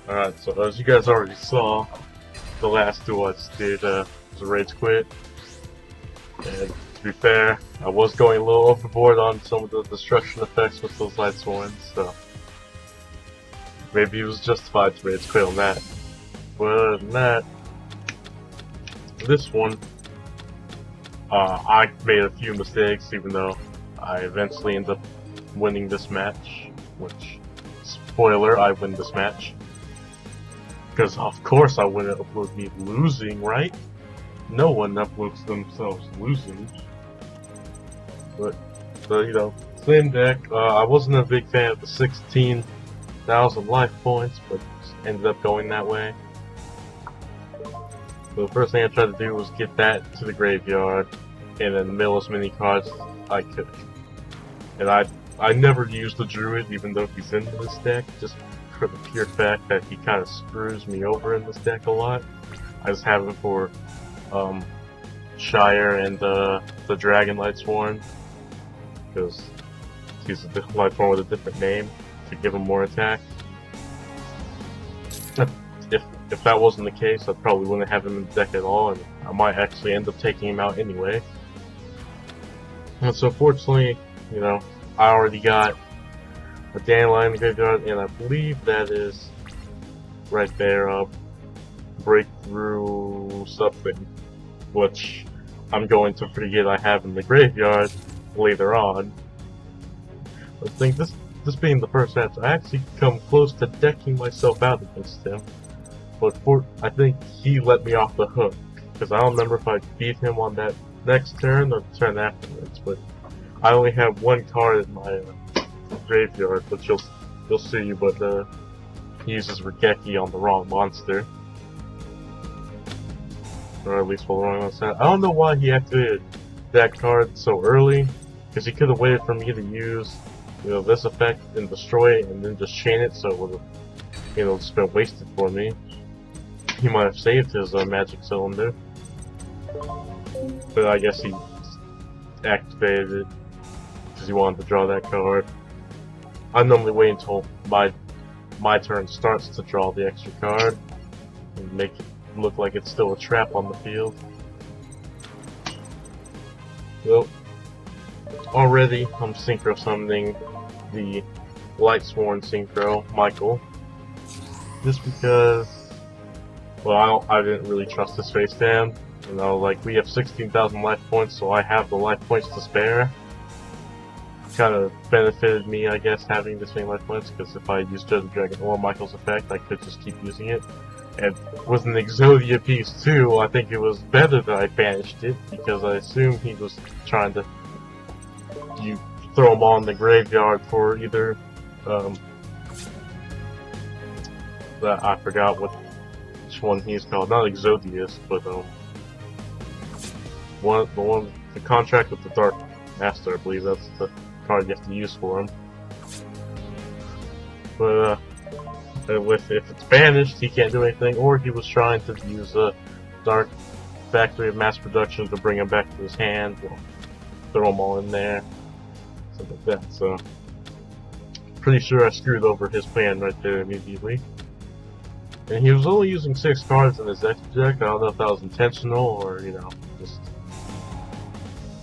Alright, so as you guys already saw, the last Dueliest did was a rage quit. And to be fair, I was going a little overboard on some of the destruction effects with those Lightsworns, so maybe it was justified to rage quit on that. But other than that, this one, I made a few mistakes, even though I eventually ended up winning this match, which, spoiler, I win this match. Because of course I wouldn't upload me losing, right? No one uploads themselves losing. But you know, same deck. I wasn't a big fan of the 16,000 life points, but ended up going that way. So the first thing I tried to do was get that to the graveyard and then mill as many cards as I could. And I never used the Druid, even though he's in this deck, just for the pure fact that he kind of screws me over in this deck a lot. I just have it for Shire and the Dragon Lightsworn, because he's a Lightsworn with a different name to give him more attack. If that wasn't the case, I probably wouldn't have him in the deck at all, and I might actually end up taking him out anyway. And so fortunately, you know, I already got a Dandelion in the graveyard, and I believe that is right there, breakthrough something, which I'm going to forget I have in the graveyard later on. I think this being the first match, I actually come close to decking myself out against him, but I think he let me off the hook, because I don't remember if I beat him on that next turn or the turn afterwards, but I only have one card in my graveyard, which you'll see, but he uses Regeki on the wrong monster. Or at least for the wrong monster. I don't know why he activated that card so early, because he could have waited for me to use, you know, this effect and destroy it and then just chain it, so it would have, you know, just been wasted for me. He might have saved his magic cylinder, but I guess he activated it because he wanted to draw that card. I normally wait until my turn starts to draw the extra card and make it look like it's still a trap on the field. Well, already I'm synchro summoning the Lightsworn synchro Michael, just because, well, I didn't really trust his face stand. You know, like, we have 16,000 life points, so I have the life points to spare. Kind of benefited me, I guess, having this many life points, because if I used Judge Dragon or Michael's effect, I could just keep using it. And with an Yugioh piece too, I think it was better that I banished it, because I assume he was trying to throw him on the graveyard for either I forgot which one he's called, not Dueliest, but the contract with the Dark Master, I believe that's the card you have to use for him. But if it's banished, he can't do anything, or he was trying to use a Dark Factory of Mass Production to bring him back to his hand, well, throw them all in there, something like that. So, pretty sure I screwed over his plan right there immediately. And he was only using 6 cards in his extra deck. I don't know if that was intentional or, you know, just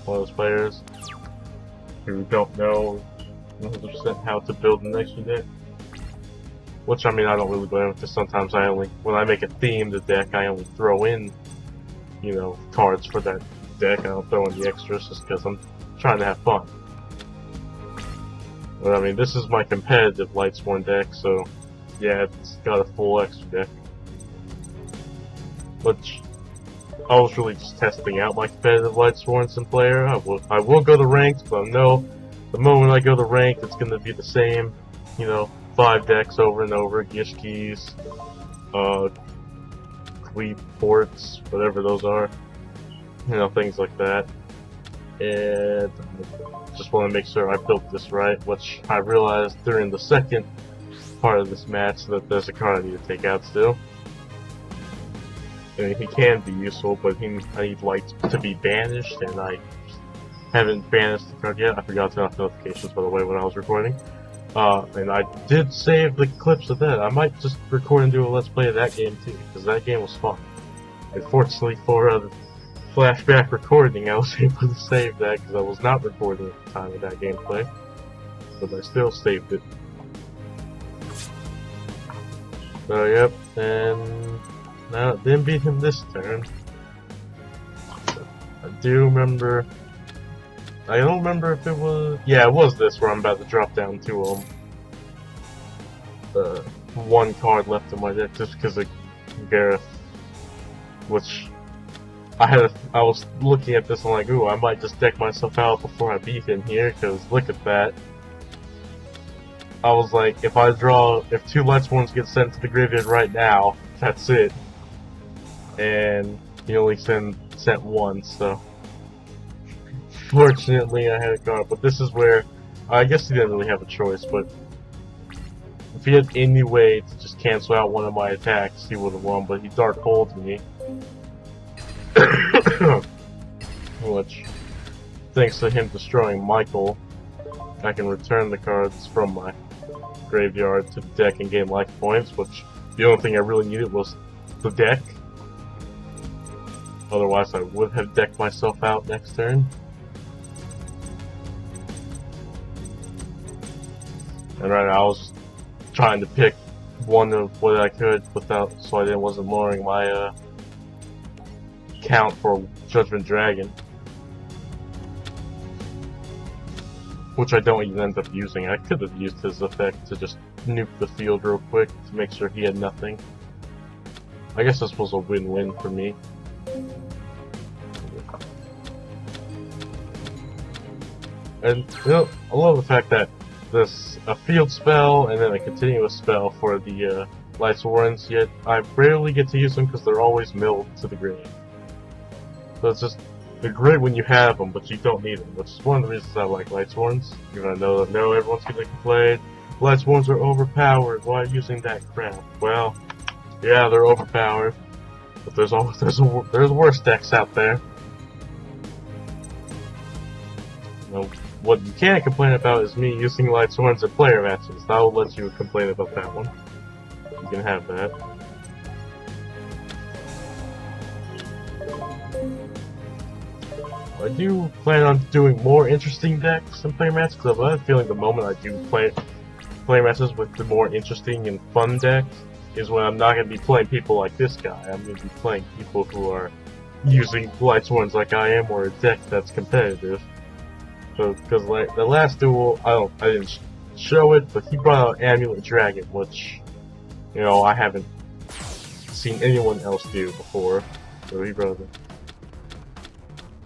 one of those players who don't know 100% how to build an extra deck. Which, I mean, I don't really blame him, because sometimes when I make a theme the deck, I only throw in, you know, cards for that deck. I don't throw in the extras just because I'm trying to have fun. But I mean, this is my competitive Lightsworn deck, so yeah, it's got a full extra deck. Which, I was really just testing out my competitive Lightsworns in player. I will go to ranked, but I know the moment I go to ranked, it's going to be the same, you know, 5 decks over and over, Gishkis, Cleat ports, whatever those are, you know, things like that. And just want to make sure I built this right, which I realized during the second part of this match that there's a card I need to take out still. I mean, he can be useful, but I need light to be banished, and I haven't banished the card yet. I forgot to turn off notifications, by the way, when I was recording. And I did save the clips of that. I might just record and do a Let's Play of that game too, because that game was fun. Unfortunately for the flashback recording, I was able to save that because I was not recording at the time of that gameplay. But I still saved it. So yep, and no, didn't beat him this turn. I do remember. I don't remember if it was. Yeah, it was this where I'm about to drop down to one card left in my deck just because of Gareth, which I was looking at this and like, ooh, I might just deck myself out before I beat him here because look at that. I was like, if two Lightsworns get sent to the graveyard right now, that's it. And he only sent one, so. Fortunately, I had a card, but this is where, I guess he didn't really have a choice, but if he had any way to just cancel out one of my attacks, he would have won, but he Dark Holed me. Which, thanks to him destroying Michael, I can return the cards from my graveyard to the deck and gain life points, which the only thing I really needed was the deck. Otherwise I would have decked myself out next turn. And right now I was trying to pick one of what I could without, so I wasn't lowering my count for Judgment Dragon. Which I don't even end up using. I could have used his effect to just nuke the field real quick to make sure he had nothing. I guess this was a win-win for me. And you know, I love the fact that a field spell and then a continuous spell for the Lightsworns, yet I rarely get to use them because they're always milled to the grave. So it's just, they're great when you have them, but you don't need them, which is one of the reasons I like Lightsworns. Even though I know everyone's gonna complain, Lightsworns are overpowered, why are you using that crap? Well, yeah, they're overpowered, but there's worse decks out there. You know, what you can't complain about is me using Lightsworns in player matches. I will let you complain about that one. You can have that. I do plan on doing more interesting decks in player matches, because I have a feeling the moment I do play matches with the more interesting and fun decks is when I'm not going to be playing people like this guy. I'm going to be playing people who are using Lightsworns like I am, or a deck that's competitive. So, because like the last duel, I didn't show it, but he brought out Amulet Dragon, which, you know, I haven't seen anyone else do before. So he brought it.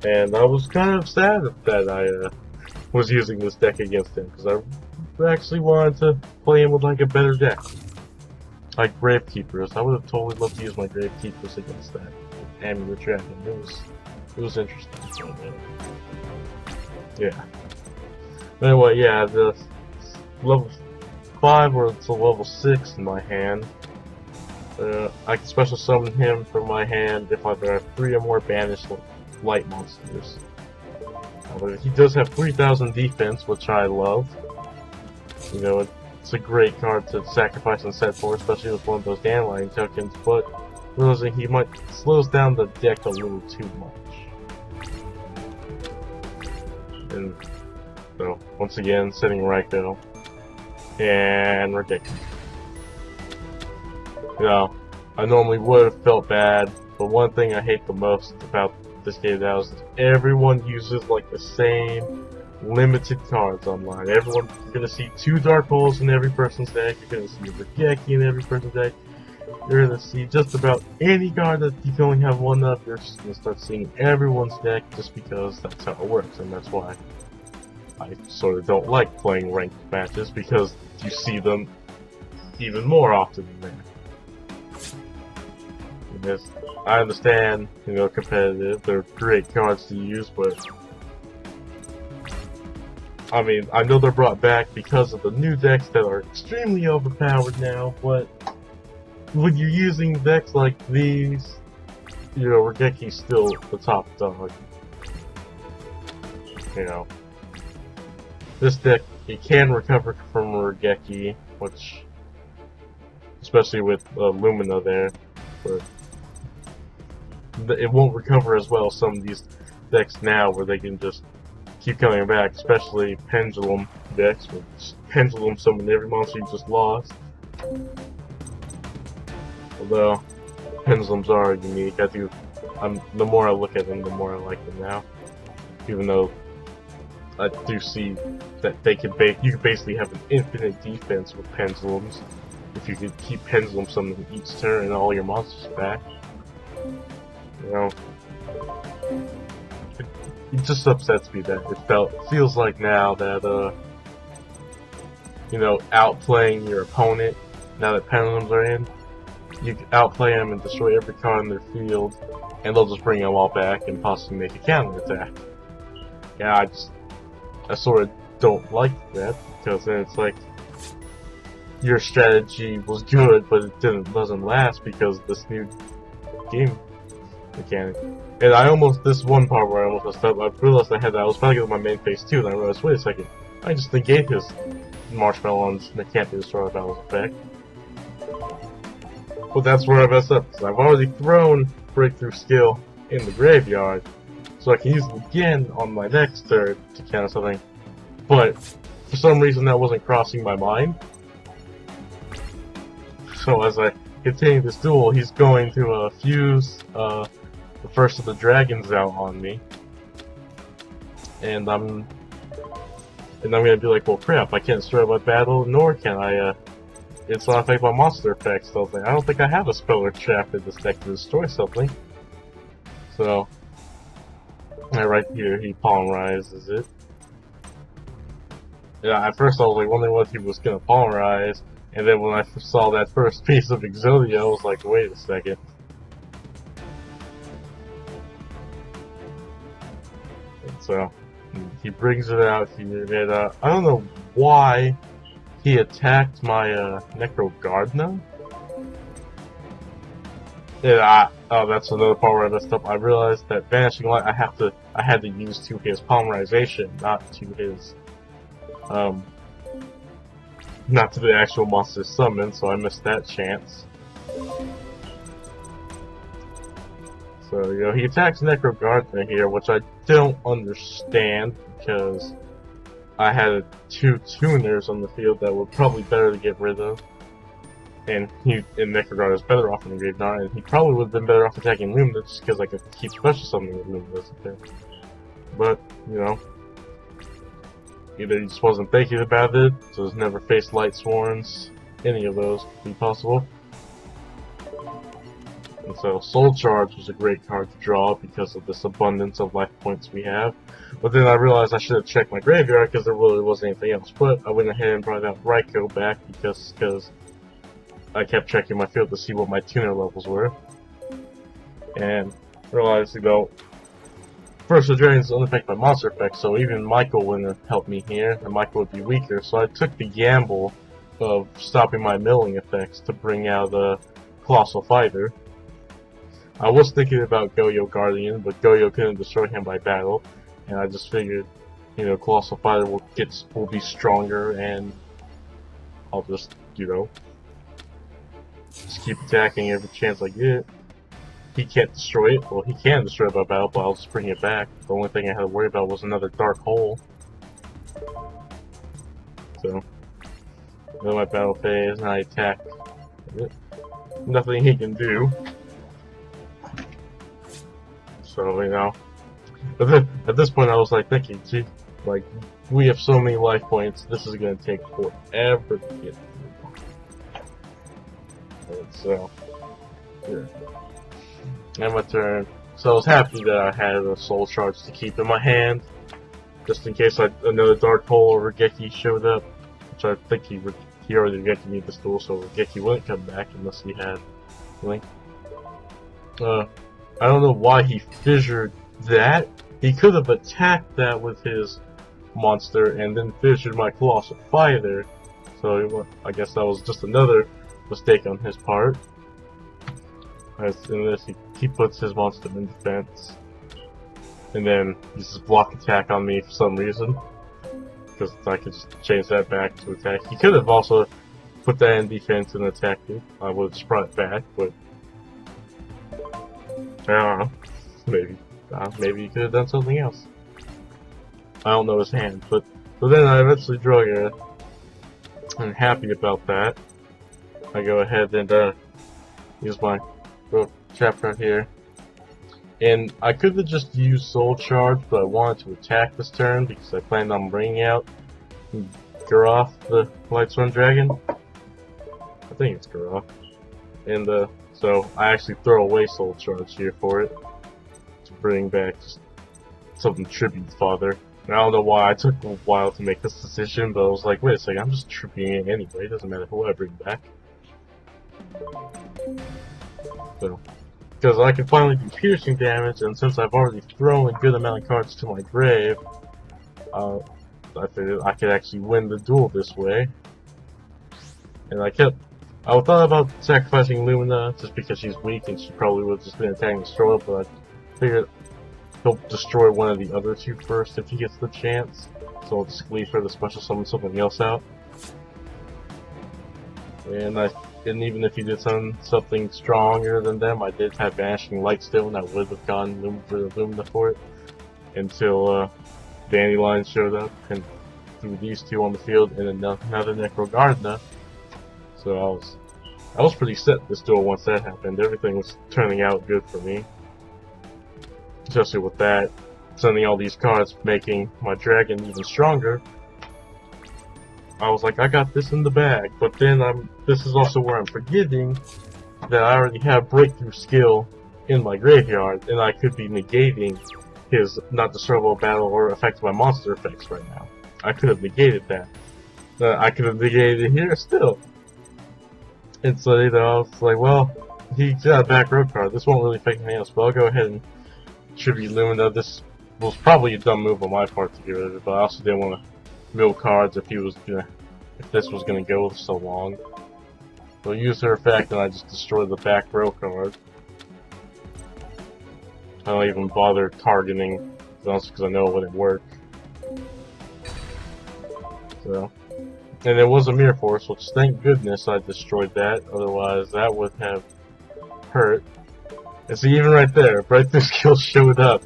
And I was kind of sad that I was using this deck against him, because I actually wanted to play him with like a better deck. Like Gravekeepers. I would have totally loved to use my Gravekeepers against that Amulet Dragon. It was interesting. Yeah. Anyway, yeah, the level 5 or it's a level 6 in my hand. I can special summon him from my hand if I have 3 or more banished light monsters. He does have 3,000 defense, which I love. You know, it's a great card to sacrifice and set for, especially with one of those dandelion tokens, but realizing he might slows down the deck a little too much. And so, once again, sitting Ryko. And ridiculous. You know, I normally would have felt bad, but one thing I hate the most about this game now is everyone uses like the same limited cards online. You're gonna see 2 Dark Holes in every person's deck, you're gonna see a Regeki in every person's deck, you're gonna see just about any card that you can only have one of, you're just gonna start seeing everyone's deck just because that's how it works, and that's why I sort of don't like playing ranked matches, because you see them even more often than that. Because I understand, you know, competitive, they're great cards to use, but I mean, I know they're brought back because of the new decks that are extremely overpowered now, but when you're using decks like these, you know, Regeki's still the top dog. you know, this deck, it can recover from Regeki, which, especially with Lumina there, but it won't recover as well as some of these decks now where they can just keep coming back, especially Pendulum decks, which Pendulum summon every monster you just lost. Although, Pendulums are unique, the more I look at them, the more I like them now. Even though I do see that you could basically have an infinite defense with Pendulums if you could keep Pendulum summoning each turn and all your monsters back. You know, it just upsets me that it feels like now that you know, outplaying your opponent, now that Pendulums are in, you can outplay them and destroy every card in their field, and they'll just bring them all back and possibly make a counter attack. Yeah, I sort of don't like that, because then it's like your strategy was good, but it doesn't last because of this new game mechanic. And this one part where I almost messed up, I realized I was about to get my main phase too, and I realized, wait a second, I just negate his Marshmallow on that can't be destroyed by battle's effect. But that's where I messed up, because I've already thrown Breakthrough Skill in the graveyard, so I can use it again on my next turn to counter something. But for some reason that wasn't crossing my mind. So as I continue this duel, he's going to fuse the first of the dragons out on me, and I'm gonna be like, well, crap! I can't destroy my battle, nor can I it's not affect my monster effects. So I don't think I have a spell or trap in this deck to destroy something. So right here, he polymerizes it. Yeah, at first I was like wondering what he was gonna polymerize, and then when I saw that first piece of Yugioh, I was like, wait a second. And so he brings it out here, and I don't know why he attacked my Necro Gardener. Yeah, that's another part where I messed up. I realized that Vanishing Light, I had to use to his polymerization, not to his not to the actual monster summon, so I missed that chance. So, you know, he attacks Necro Gardener here, which I don't understand, because I had 2 tuners on the field that were probably better to get rid of. And Necro Gardener is better off in the graveyard, and he probably would have been better off attacking Lumina just because I could keep special summoning with Lumina. But, you know, either he just wasn't thinking about it, so he's never faced Lightsworns. Any of those could be possible. And so Soul Charge was a great card to draw because of this abundance of life points we have. But then I realized I should have checked my graveyard because there really wasn't anything else. But I went ahead and brought out Raikou back because I kept checking my field to see what my tuner levels were. And realized, you know, first the dragons don't affect my monster effects, so even Michael wouldn't have helped me here, and Michael would be weaker. So I took the gamble of stopping my milling effects to bring out the Colossal Fighter. I was thinking about Yugioh Guardian, but Yugioh couldn't destroy him by battle, and I just figured, you know, Colossal Fighter will be stronger, and I'll just, you know, just keep attacking every chance I get. He can't destroy it. Well, he can destroy it by battle, but I'll just bring it back. The only thing I had to worry about was another dark hole. So, then my battle phase, and I attack. Nothing he can do. So, you know, at this point I was like thinking, gee, like, we have so many life points, this is going to take forever to get through. And so, yeah. And my turn. So I was happy that I had a Soul Charge to keep in my hand, just in case another Dark Hole or Regeki showed up, which I think he already Regeki me this duel, so Regeki wouldn't come back unless he had Link. I don't know why he fissured that. He could have attacked that with his monster and then fissured my Colossal Fighter. So I guess that was just another mistake on his part. As in this, he puts his monster in defense. and then uses block attack on me for some reason, because I could just change that back to attack. He could have also put that in defense and attacked me. I would have just brought it back, but I don't know. Maybe he could have done something else. I don't know his hand, but then I eventually draw it. I'm happy about that. I go ahead and use my little trap right here. And I could have just used Soul Charge, but I wanted to attack this turn because I planned on bringing out Yugioh, the Lightsworn Dragon. I think it's Yugioh. And so I actually throw away Soul Charge here for it to bring back just something tribute father. And I don't know why I took a while to make this decision, but I was like, wait a second, I'm just tributing it anyway. It doesn't matter who I bring back. So. Because I can finally do piercing damage, and since I've already thrown a good amount of cards to my grave, I figured I could actually win the duel this way. And I thought about sacrificing Lumina just because she's weak and she probably would have just been attacking Destroyer, but I figured he'll destroy one of the other two first if he gets the chance. So I'll just leave her to special summon something else out. And even if he did something stronger than them, I did have Vanishing Light still, and I would have gone for the Lumina for it. Until Dandelion showed up and threw these two on the field and another Necrogardna. So I was pretty set this duel once that happened. Everything was turning out good for me. Especially with that, sending all these cards, making my dragon even stronger. I was like, I got this in the bag, but then this is also where I'm forgetting that I already have breakthrough skill in my graveyard, and I could be negating his not destroyable battle or affected by monster effects right now. I could have negated that. I could have negated it here still. And so, I was like, well, he got a back row card. This won't really affect anything else, but I'll go ahead and tribute Lumina. This was probably a dumb move on my part to get rid of it, but I also didn't want to mill cards if this was gonna go so long. So use her effect and I just destroy the back row card. I don't even bother targeting because I know it wouldn't work. So, and it was a Mirror Force, which thank goodness I destroyed that. Otherwise, that would have hurt. And see, even right there, Breakthrough Skill showed up.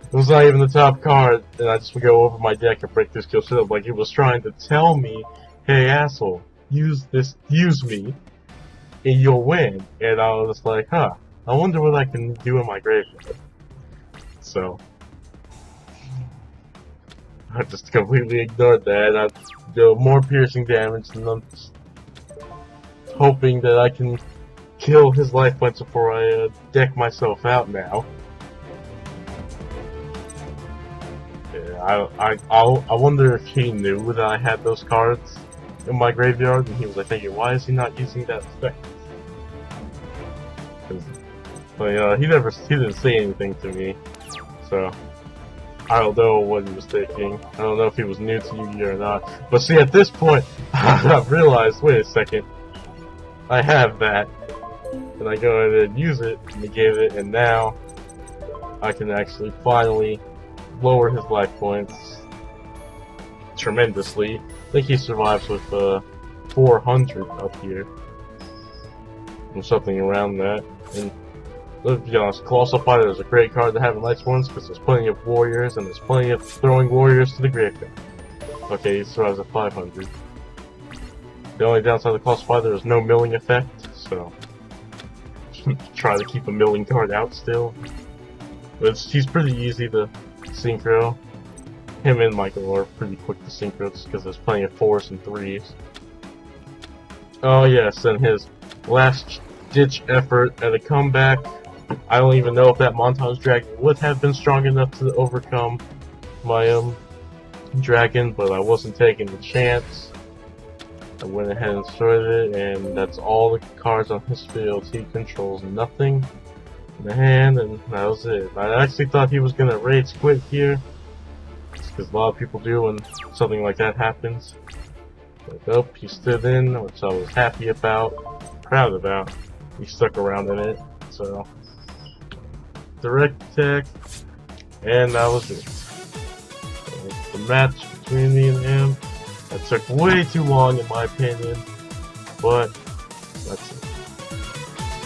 It was not even the top card, and I just would go over my deck and Breakthrough Skill showed up like it was trying to tell me, hey asshole, use me, and you'll win. And I was like, huh, I wonder what I can do in my graveyard. So, I just completely ignored that, and I did more piercing damage, and I'm just hoping that I can kill his life points before I deck myself out now. Yeah, I wonder if he knew that I had those cards in my graveyard, and he was like thinking, why is he not using that effect? But he didn't say anything to me, so I don't know what he was thinking. I don't know if he was new to Yu-Gi-Oh or not. But see, at this point, I've realized, wait a second, I have that, and I go ahead and use it, negate it, and now I can actually finally lower his life points tremendously. I think he survives with 400 up here, or something around that. And let's be honest, Colossal Fighter is a great card to have in Lightsworns because there's plenty of warriors and there's plenty of throwing warriors to the graveyard. Okay, he survives at 500. The only downside of the Colossal Fighter is no milling effect, so try to keep a milling card out still. But he's pretty easy to synchro. Him and Michael are pretty quick to synchro just because there's plenty of 4s and 3s. Oh yes, and his last ditch effort at a comeback. I don't even know if that Montage Dragon would have been strong enough to overcome my dragon, but I wasn't taking the chance. I went ahead and destroyed it, and that's all the cards on his field. He controls nothing in the hand, and that was it. I actually thought he was gonna rage quit here, because a lot of people do when something like that happens. But nope, he stood in, which I was happy about, proud about. He stuck around in it, so direct attack, And that was it. The match between me and him. That took way too long in my opinion, but that's it.